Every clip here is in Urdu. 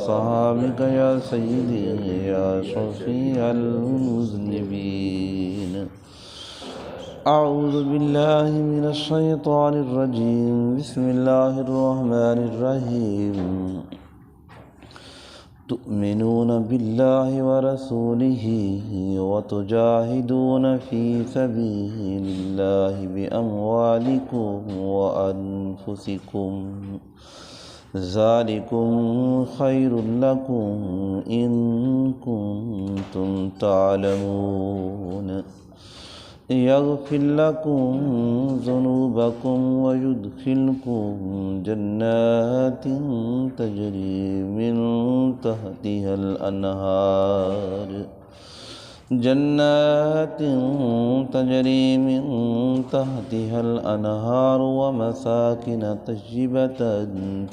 أصحابك يا سيدي يا شفيع المذنبين. أعوذ بالله من الشيطان الرجيم. بسم الله الرحمن الرحيم. تؤمنون بالله ورسوله وتجاهدون في سبيل الله بأموالكم وأنفسكم ذلكم خير لكم إن كنتم تعلمون. يغفر لكم ذنوبكم ويدخلكم جنات تجري من تحتها الأنهار ومساكن طيبة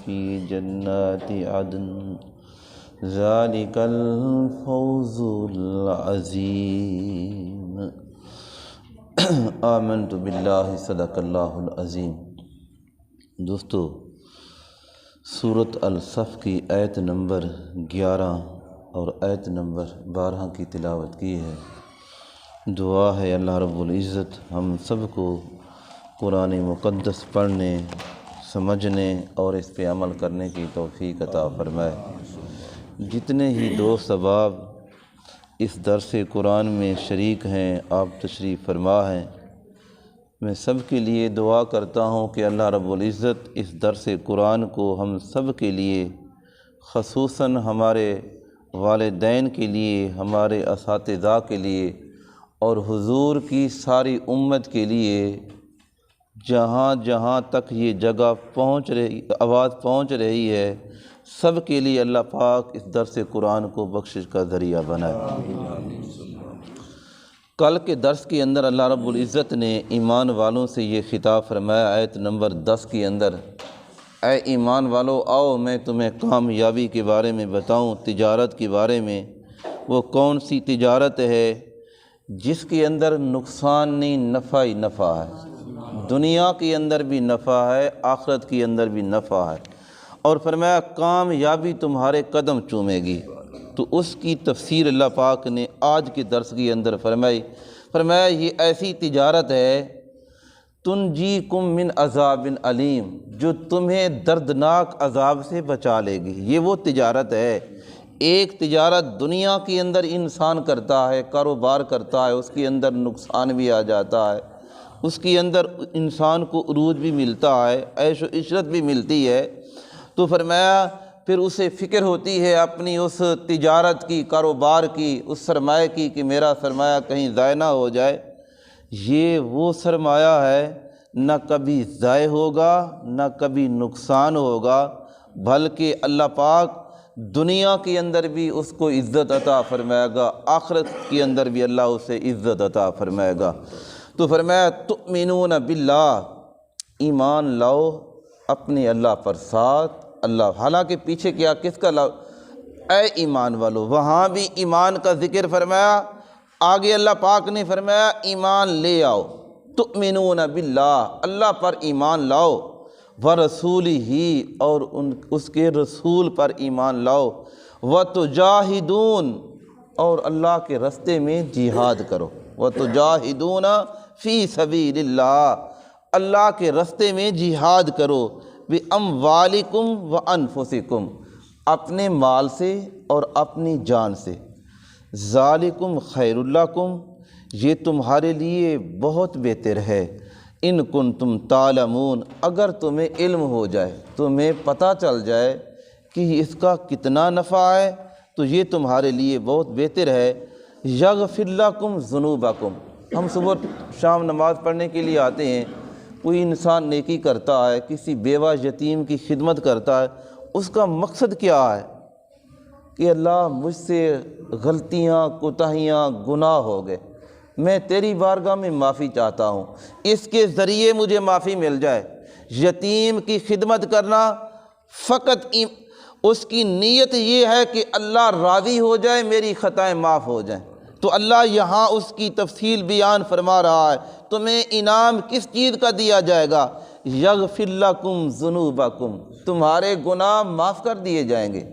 في جنات عدن ذلك الفوز العظيم. آمنت باللہ صدق اللہ العظیم. دوستو، سورۃ الصف کی آیت نمبر 11 اور آیت نمبر 12 کی تلاوت کی ہے. دعا ہے اللہ رب العزت ہم سب کو قرآن مقدس پڑھنے، سمجھنے اور اس پہ عمل کرنے کی توفیق عطا فرمائے. جتنے ہی دوست احباب اس درس قرآن میں شریک ہیں، آپ تشریف فرما ہیں، میں سب کے لیے دعا کرتا ہوں کہ اللہ رب العزت اس درس قرآن کو ہم سب کے لیے، خصوصاً ہمارے والدین کے لیے، ہمارے اساتذہ کے لیے اور حضور کی ساری امت کے لیے، جہاں جہاں تک یہ جگہ آواز پہنچ رہی ہے، سب کے لیے اللہ پاک اس درس قرآن کو بخشش کا ذریعہ بنائے. کل کے درس کے اندر اللہ رب العزت نے ایمان والوں سے یہ خطاب فرمایا آیت نمبر 10 کے اندر، اے ایمان والو آؤ میں تمہیں کامیابی کے بارے میں بتاؤں، تجارت کے بارے میں. وہ کون سی تجارت ہے جس کے اندر نقصان نہیں، نفع ہی نفع ہے. دنیا کے اندر بھی نفع ہے، آخرت کے اندر بھی نفع ہے. اور فرمایا کامیابی تمہارے قدم چومے گی. تو اس کی تفسیر اللہ پاک نے آج کے درس کے اندر فرمایا یہ ایسی تجارت ہے تنجیکم من عذاب علیم، جو تمہیں دردناک عذاب سے بچا لے گی. یہ وہ تجارت ہے. ایک تجارت دنیا کے اندر انسان کرتا ہے، کاروبار کرتا ہے، اس کے اندر نقصان بھی آ جاتا ہے، اس کے اندر انسان کو عروج بھی ملتا ہے، عیش و عشرت بھی ملتی ہے. تو فرمایا پھر اسے فکر ہوتی ہے اپنی اس تجارت کی، کاروبار کی، اس سرمایہ کی کہ میرا سرمایہ کہیں ضائع نہ ہو جائے. یہ وہ سرمایہ ہے نہ کبھی ضائع ہوگا، نہ کبھی نقصان ہوگا، بلکہ اللہ پاک دنیا کے اندر بھی اس کو عزت عطا فرمائے گا، آخرت کے اندر بھی اللہ اسے عزت عطا فرمائے گا. تو فرمایا تؤمنون باللہ، ایمان لاؤ اپنے اللہ پر ساتھ. اللہ حالانکہ پیچھے کیا کس کا لاؤ؟ اے ایمان والو. وہاں بھی ایمان کا ذکر فرمایا، آگے اللہ پاک نے فرمایا ایمان لے آؤ. تؤمنون باللہ، اللہ پر ایمان لاؤ، ورسولہ، اور اس کے رسول پر ایمان لاؤ، وتجاہدون، اور اللہ کے راستے میں جہاد کرو. وتجاہدون فی سبیل اللہ، اللہ کے راستے میں جہاد کرو. بِأَمْوَالِكُمْ وَأَنفُسِكُمْ، اپنے مال سے اور اپنی جان سے. ذَلِكُمْ خَيْرٌ لَكُمْ، یہ تمہارے لیے بہت بہتر ہے. اِن كُنتُمْ تَعْلَمُونَ، اگر تمہیں علم ہو جائے، تمہیں پتہ چل جائے کہ اس کا کتنا نفع ہے، تو یہ تمہارے لیے بہت بہتر ہے. يَغْفِرْ لَكُمْ ذُنُوبَكُمْ، ہم صبح شام نماز پڑھنے کے لیے آتے ہیں، کوئی انسان نیکی کرتا ہے، کسی بیوہ یتیم کی خدمت کرتا ہے، اس کا مقصد کیا ہے کہ اللہ مجھ سے غلطیاں، کوتاہیاں، گناہ ہو گئے، میں تیری بارگاہ میں معافی چاہتا ہوں، اس کے ذریعے مجھے معافی مل جائے. یتیم کی خدمت کرنا فقط اس کی نیت یہ ہے کہ اللہ راضی ہو جائے، میری خطائیں معاف ہو جائیں. تو اللہ یہاں اس کی تفصیل بیان فرما رہا ہے. تمہیں انعام کس چیز کا دیا جائے گا؟ یغفر لکم ذنوبکم، تمہارے گناہ معاف کر دیے جائیں گے.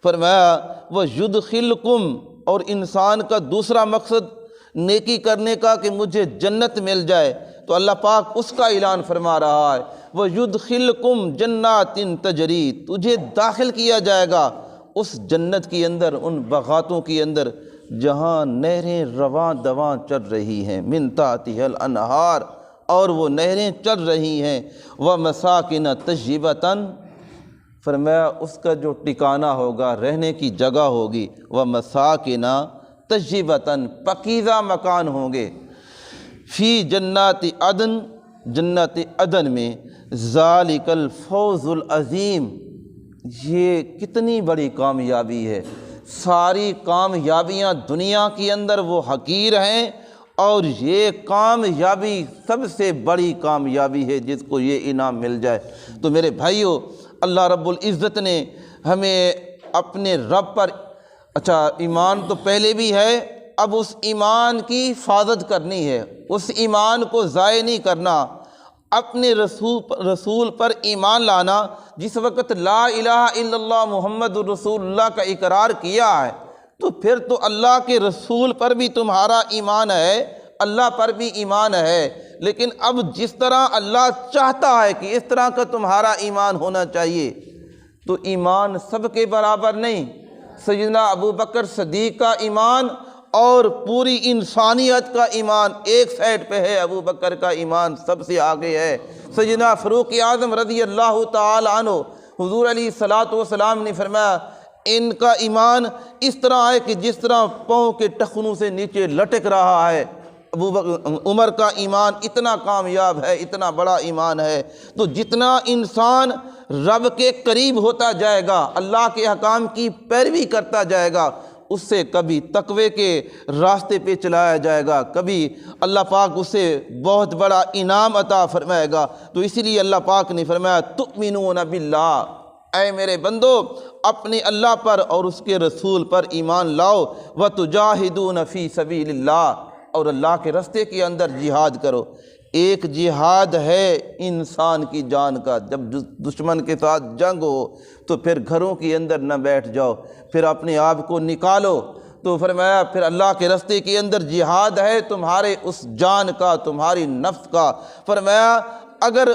فرمایا وَيُدْخِلْكُمْ، اور انسان کا دوسرا مقصد نیکی کرنے کا کہ مجھے جنت مل جائے، تو اللہ پاک اس کا اعلان فرما رہا ہے وَيُدْخِلْكُمْ جَنَّاتٍ تَجْرِی، تجھے داخل کیا جائے گا اس جنت کے اندر، ان باغاتوں کے اندر جہاں نہریں رواں دواں چل رہی ہیں، من تحتہا الانہار، اور وہ نہریں چل رہی ہیں، وَمَسَاکِنَ طَیِّبَةً، فرمایا اس کا جو ٹھکانہ ہوگا، رہنے کی جگہ ہوگی، وَمَسَاکِنَ طَیِّبَةً، پاکیزہ مکان ہوں گے، فی جنات عدن، جنت عدن میں، ذالک الفوز العظیم، یہ کتنی بڑی کامیابی ہے۔ ساری کامیابیاں دنیا کے اندر وہ حقیر ہیں، اور یہ کامیابی سب سے بڑی کامیابی ہے جس کو یہ انعام مل جائے۔ تو میرے بھائیو، اللہ رب العزت نے ہمیں اپنے رب پر، اچھا ایمان تو پہلے بھی ہے، اب اس ایمان کی حفاظت کرنی ہے، اس ایمان کو ضائع نہیں کرنا، اپنے رسول پر ایمان لانا۔ جس وقت لا الہ الا اللہ محمد الرسول اللہ کا اقرار کیا ہے، تو پھر تو اللہ کے رسول پر بھی تمہارا ایمان ہے، اللہ پر بھی ایمان ہے، لیکن اب جس طرح اللہ چاہتا ہے کہ اس طرح کا تمہارا ایمان ہونا چاہیے، تو ایمان سب کے برابر نہیں۔ سیدنا ابو بکر صدیق کا ایمان اور پوری انسانیت کا ایمان ایک سائڈ پہ ہے، ابو بکر کا ایمان سب سے آگے ہے۔ سیدنا فاروق اعظم رضی اللہ تعالی عنہ، حضور علیہ الصلوۃ والسلام نے فرمایا ان کا ایمان اس طرح ہے کہ جس طرح پاؤں کے ٹخنوں سے نیچے لٹک رہا ہے۔ عمر کا ایمان اتنا کامیاب ہے، اتنا بڑا ایمان ہے۔ تو جتنا انسان رب کے قریب ہوتا جائے گا، اللہ کے احکام کی پیروی کرتا جائے گا، اس سے کبھی تقوی کے راستے پہ چلایا جائے گا، کبھی اللہ پاک اسے بہت بڑا انعام عطا فرمائے گا۔ تو اسی لیے اللہ پاک نے فرمایا تؤمنون باللہ، اے میرے بندو اپنے اللہ پر اور اس کے رسول پر ایمان لاؤ، وتجاہدون فی سبیل اللہ، اور اللہ کے راستے کے اندر جہاد کرو۔ ایک جہاد ہے انسان کی جان کا، جب دشمن کے ساتھ جنگ ہو تو پھر گھروں کے اندر نہ بیٹھ جاؤ، پھر اپنے آپ کو نکالو۔ تو فرمایا پھر اللہ کے راستے کے اندر جہاد ہے تمہارے اس جان کا، تمہاری نفس کا۔ فرمایا اگر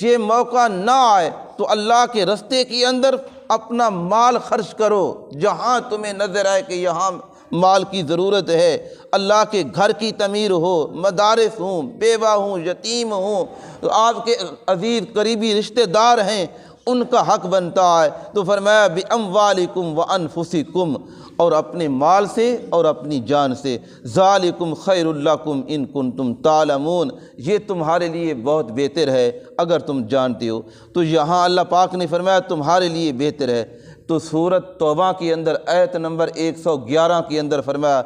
یہ موقع نہ آئے تو اللہ کے راستے کے اندر اپنا مال خرچ کرو، جہاں تمہیں نظر آئے کہ یہاں مال کی ضرورت ہے، اللہ کے گھر کی تعمیر ہو، مدارس ہوں، بیوہ ہوں، یتیم ہوں، تو آپ کے عزیز قریبی رشتہ دار ہیں، ان کا حق بنتا ہے۔ تو فرمایا بِأَمْوَالِكُمْ وَأَنفُسِكُمْ، اور اپنے مال سے اور اپنی جان سے، ذَلِكُمْ خَيْرٌ لَكُمْ إِن كُنتُمْ تَعْلَمُونَ، یہ تمہارے لیے بہت بہتر ہے اگر تم جانتے ہو۔ تو یہاں اللہ پاک نے فرمایا تمہارے لیے بہتر ہے۔ تو سورۃ توبہ کے اندر آیت نمبر 111 کے اندر فرمایا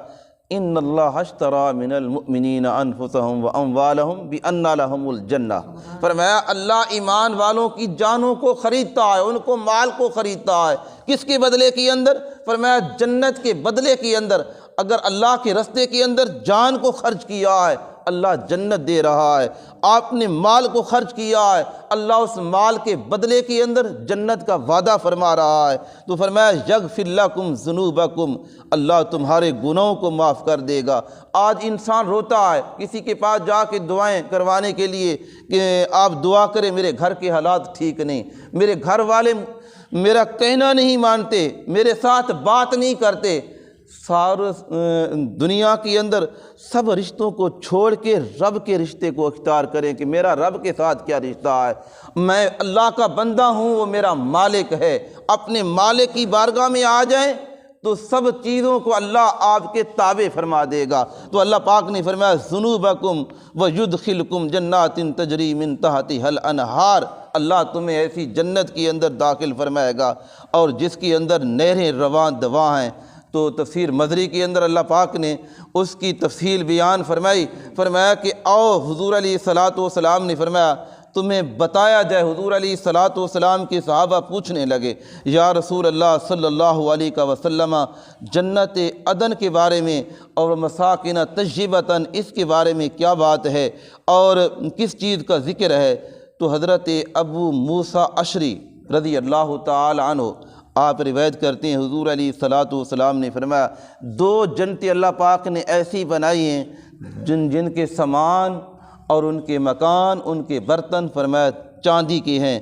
ان اللہ اشتری من المؤمنین انفسهم واموالهم بان لهم الجنہ، فرمایا اللہ ایمان والوں کی جانوں کو خریدتا ہے، ان کو مال کو خریدتا ہے، کس کے بدلے کے اندر؟ فرمایا جنت کے بدلے کے اندر۔ اگر اللہ کے راستے کے اندر جان کو خرچ کیا ہے، اللہ جنت دے رہا ہے۔ آپ نے مال کو خرچ کیا ہے، اللہ اس مال کے بدلے کے اندر جنت کا وعدہ فرما رہا ہے۔ تو فرمایا یغفر لکم ذنوبکم، اللہ تمہارے گناہوں کو معاف کر دے گا۔ آج انسان روتا ہے کسی کے پاس جا کے دعائیں کروانے کے لیے کہ آپ دعا کریں، میرے گھر کے حالات ٹھیک نہیں، میرے گھر والے میرا کہنا نہیں مانتے، میرے ساتھ بات نہیں کرتے۔ سارے دنیا کے اندر سب رشتوں کو چھوڑ کے رب کے رشتے کو اختیار کریں کہ میرا رب کے ساتھ کیا رشتہ ہے، میں اللہ کا بندہ ہوں، وہ میرا مالک ہے۔ اپنے مالک کی بارگاہ میں آ جائیں تو سب چیزوں کو اللہ آپ کے تابع فرما دے گا۔ تو اللہ پاک نے فرمایا ذنوبکم ویدخلکم جنات تجری من تحتہا الانہار، اللہ تمہیں ایسی جنت کے اندر داخل فرمائے گا اور جس کے اندر نہریں رواں دواں ہیں۔ تو تفسیر مظری کے اندر اللہ پاک نے اس کی تفصیل بیان فرمائی، فرمایا کہ آؤ حضور علیہ الصلوۃ والسلام نے فرمایا تمہیں بتایا جائے۔ حضور علیہ الصلوۃ والسلام کے صحابہ پوچھنے لگے یا رسول اللہ صلی اللہ علیہ وسلم جنت عدن کے بارے میں اور مساکن طیبۃ اس کے بارے میں کیا بات ہے اور کس چیز کا ذکر ہے؟ تو حضرت ابو موسیٰ اشعری رضی اللہ تعالی عنہ آپ روایت کرتے ہیں حضور علیہ الصلاۃ والسلام نے فرمایا 2 جنتیں اللہ پاک نے ایسی بنائی ہیں جن کے سامان اور ان کے مکان، ان کے برتن فرمایا چاندی کے ہیں۔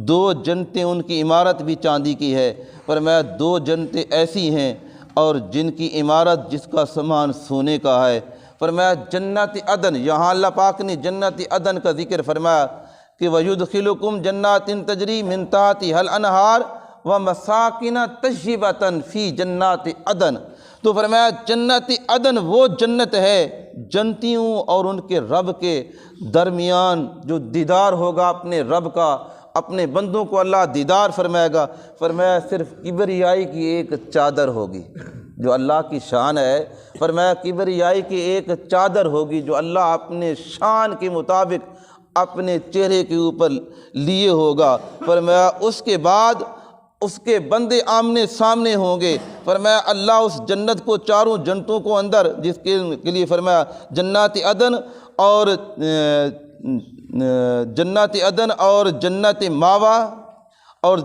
2 جنتیں ان کی عمارت بھی چاندی کی ہے۔ فرمایا 2 جنتیں ایسی ہیں اور جن کی عمارت، جس کا سامان سونے کا ہے۔ فرمایا جنت عدن، یہاں اللہ پاک نے جنت عدن کا ذکر فرمایا کہ وَيُدْخِلُكُمْ جَنَّاتٍ تَجْرِي مِن تَحْتِهَا الْأَنْهَارُ وَمَسَاكِنَ طَيِّبَةً فِي جَنَّاتِ عدن۔ تو فرمایا جنت عدن وہ جنت ہے، جنتیوں اور ان کے رب کے درمیان جو دیدار ہوگا اپنے رب کا، اپنے بندوں کو اللہ دیدار فرمائے گا۔ فرمایا صرف کبریائی کی ایک چادر ہوگی جو اللہ کی شان ہے۔ فرمایا کبریائی کی ایک چادر ہوگی جو اللہ اپنے شان کے مطابق اپنے چہرے کے اوپر لیے ہوگا۔ فرمایا اس کے بعد اس کے بندے آمنے سامنے ہوں گے۔ فرمایا اللہ اس جنت کو، چاروں جنتوں کو اندر، جس کے لیے فرمایا جنات عدن اور جنات عدن اور جنت ماوا اور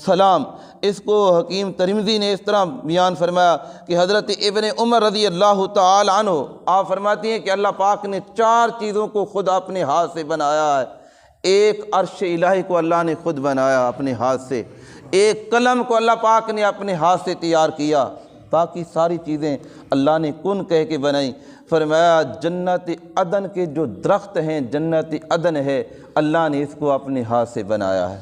سلام، اس کو حکیم ترمذی نے اس طرح بیان فرمایا کہ حضرت ابن عمر رضی اللہ تعالی عنہ آپ فرماتی ہیں کہ اللہ پاک نے 4 چیزوں کو خود اپنے ہاتھ سے بنایا ہے۔ ایک عرش الہی کو اللہ نے خود بنایا اپنے ہاتھ سے، ایک قلم کو اللہ پاک نے اپنے ہاتھ سے تیار کیا، باقی ساری چیزیں اللہ نے کن کہہ کے بنائیں۔ فرمایا جنت عدن کے جو درخت ہیں، جنت عدن ہے، اللہ نے اس کو اپنے ہاتھ سے بنایا ہے۔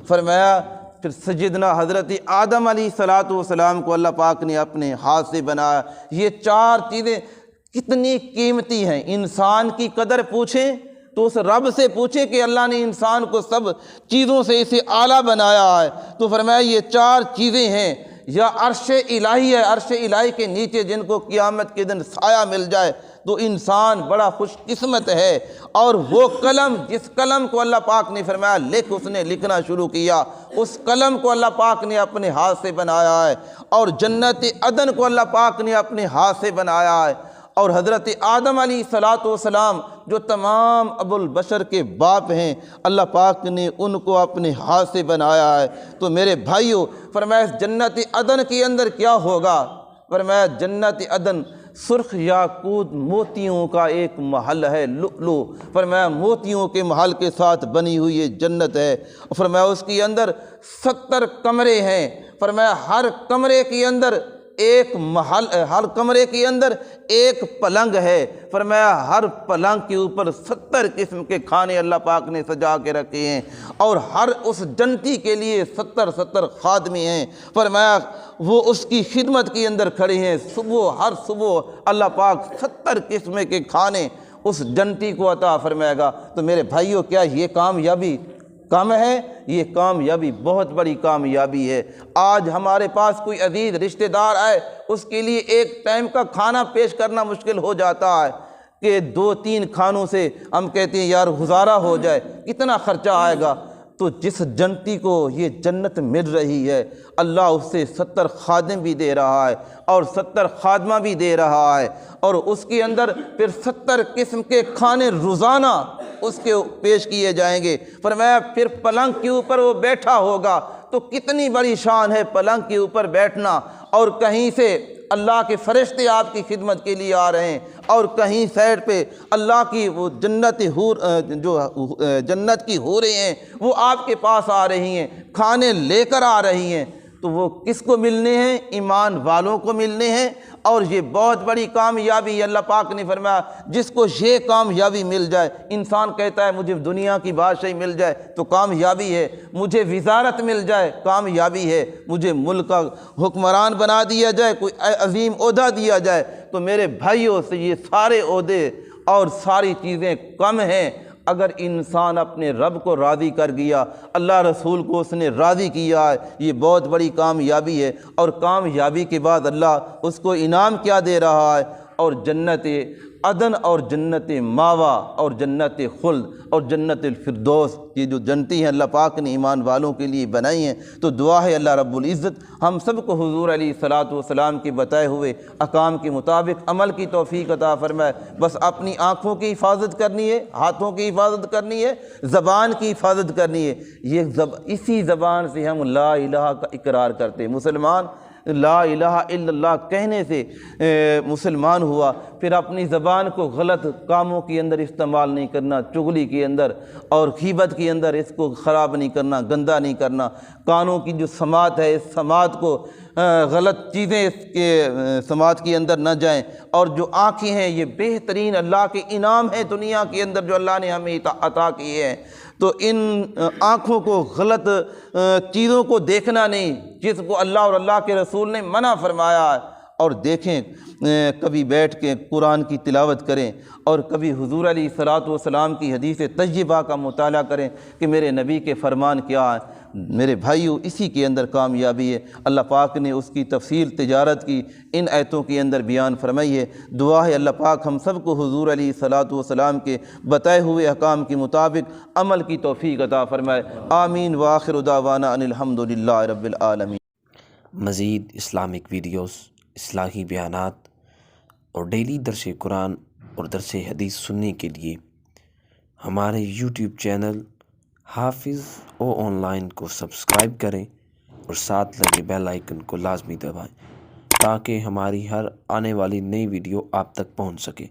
فرمایا پھر سیدنا حضرت آدم علیہ الصلاۃ والسلام کو اللہ پاک نے اپنے ہاتھ سے بنایا۔ یہ 4 چیزیں کتنی قیمتی ہیں، انسان کی قدر پوچھیں تو اس رب سے پوچھیں کہ اللہ نے انسان کو سب چیزوں سے اسے اعلیٰ بنایا ہے۔ تو فرمایا یہ 4 چیزیں ہیں، یا عرش الہی ہے، عرش الہی کے نیچے جن کو قیامت کے دن سایہ مل جائے تو انسان بڑا خوش قسمت ہے، اور وہ قلم، جس قلم کو اللہ پاک نے فرمایا لکھ، اس نے لکھنا شروع کیا، اس قلم کو اللہ پاک نے اپنے ہاتھ سے بنایا ہے، اور جنت عدن کو اللہ پاک نے اپنے ہاتھ سے بنایا ہے، اور حضرت آدم علیہ الصلاۃ والسلام جو تمام ابو البشر کے باپ ہیں، اللہ پاک نے ان کو اپنے ہاتھ سے بنایا ہے۔ تو میرے بھائیوں، فرمایا جنت عدن کے اندر کیا ہوگا؟ فرمایا جنت عدن سرخ یاقوت موتیوں کا ایک محل ہے، لؤلؤ، فرمایا موتیوں کے محل کے ساتھ بنی ہوئی یہ جنت ہے۔ فرمایا اس کے اندر 70 کمرے ہیں۔ فرمایا ہر کمرے کے اندر ایک محل، ہر کمرے کے اندر ایک پلنگ ہے۔ فرمایا ہر پلنگ کے اوپر 70 قسم کے کھانے اللہ پاک نے سجا کے رکھے ہیں، اور ہر اس جنتی کے لیے 70 خادمی ہیں۔ فرمایا وہ اس کی خدمت کے اندر کھڑے ہیں، ہر صبح اللہ پاک 70 قسم کے کھانے اس جنتی کو عطا فرمائے گا۔ تو میرے بھائیوں، کیا یہ کامیابی کم ہے؟ یہ کامیابی بہت بڑی کامیابی ہے۔ آج ہمارے پاس کوئی عزیز رشتہ دار آئے، اس کے لیے ایک ٹائم کا کھانا پیش کرنا مشکل ہو جاتا ہے کہ 2-3 کھانوں سے ہم کہتے ہیں یار گزارا ہو جائے، کتنا خرچہ آئے گا۔ تو جس جنتی کو یہ جنت مل رہی ہے، اللہ اس سے 70 خادم بھی دے رہا ہے اور 70 خادمہ بھی دے رہا ہے، اور اس کے اندر پھر 70 قسم کے کھانے روزانہ اس کے پیش کیے جائیں گے۔ فرمایا پھر پلنگ کے اوپر وہ بیٹھا ہوگا، تو کتنی بڑی شان ہے پلنگ کے اوپر بیٹھنا، اور کہیں سے اللہ کے فرشتے آپ کی خدمت کے لیے آ رہے ہیں، اور کہیں سائڈ پہ اللہ کی وہ جنت کی حوریں ہیں، وہ آپ کے پاس آ رہی ہیں، کھانے لے کر آ رہی ہیں۔ تو وہ کس کو ملنے ہیں؟ ایمان والوں کو ملنے ہیں، اور یہ بہت بڑی کامیابی اللہ پاک نے فرمایا جس کو یہ کامیابی مل جائے۔ انسان کہتا ہے مجھے دنیا کی بادشاہی مل جائے تو کامیابی ہے، مجھے وزارت مل جائے کامیابی ہے، مجھے ملک کا حکمران بنا دیا جائے، کوئی عظیم عہدہ دیا جائے، تو میرے بھائیوں سے یہ سارے عہدے اور ساری چیزیں کم ہیں اگر انسان اپنے رب کو راضی کر گیا، اللہ رسول کو اس نے راضی کیا ہے، یہ بہت بڑی کامیابی ہے۔ اور کامیابی کے بعد اللہ اس کو انعام کیا دے رہا ہے؟ اور جنت عدن اور جنت ماوا اور جنت خلد اور جنت الفردوس، یہ جو جنتی ہیں اللہ پاک نے ایمان والوں کے لیے بنائی ہیں۔ تو دعا ہے اللہ رب العزت ہم سب کو حضور علیہ الصلاۃ والسلام کے بتائے ہوئے احکام کے مطابق عمل کی توفیق عطا فرمائے۔ بس اپنی آنکھوں کی حفاظت کرنی ہے، ہاتھوں کی حفاظت کرنی ہے، زبان کی حفاظت کرنی ہے۔ اسی زبان سے ہم لا الہ کا اقرار کرتے ہیں۔ مسلمان لا الہ الا اللہ کہنے سے مسلمان ہوا، پھر اپنی زبان کو غلط کاموں کے اندر استعمال نہیں کرنا، چغلی کے اندر اور غیبت کے اندر اس کو خراب نہیں کرنا، گندہ نہیں کرنا۔ کانوں کی جو سماعت ہے اس سماعت کو غلط چیزیں اس کے سماعت کے اندر نہ جائیں، اور جو آنکھیں ہیں یہ بہترین اللہ کے انعام ہیں دنیا کے اندر جو اللہ نے ہمیں عطا کیے ہیں۔ تو ان آنکھوں کو غلط چیزوں کو دیکھنا نہیں جس کو اللہ اور اللہ کے رسول نے منع فرمایا ہے، اور دیکھیں کبھی بیٹھ کے قرآن کی تلاوت کریں اور کبھی حضور علیہ الصلاۃ والسلام کی حدیث طیبہ کا مطالعہ کریں کہ میرے نبی کے فرمان کیا ہے۔ میرے بھائیو اسی کے اندر کامیابی ہے۔ اللہ پاک نے اس کی تفصیل تجارت کی ان آیتوں کے اندر بیان فرمائی ہے۔ دعا ہے اللہ پاک ہم سب کو حضور علیہ الصلاۃ والسلام کے بتائے ہوئے احکام کے مطابق عمل کی توفیق عطا فرمائے۔ آمین وآخر دعوانا ان الحمد للہ رب العالمین۔ مزید اسلامک ویڈیوز، اصلاحی بیانات اور ڈیلی درس قرآن اور درس حدیث سننے کے لیے ہمارے یوٹیوب چینل حافظ او آن لائن کو سبسکرائب کریں اور ساتھ لگے بیل آئیکن کو لازمی دبائیں تاکہ ہماری ہر آنے والی نئی ویڈیو آپ تک پہنچ سکے۔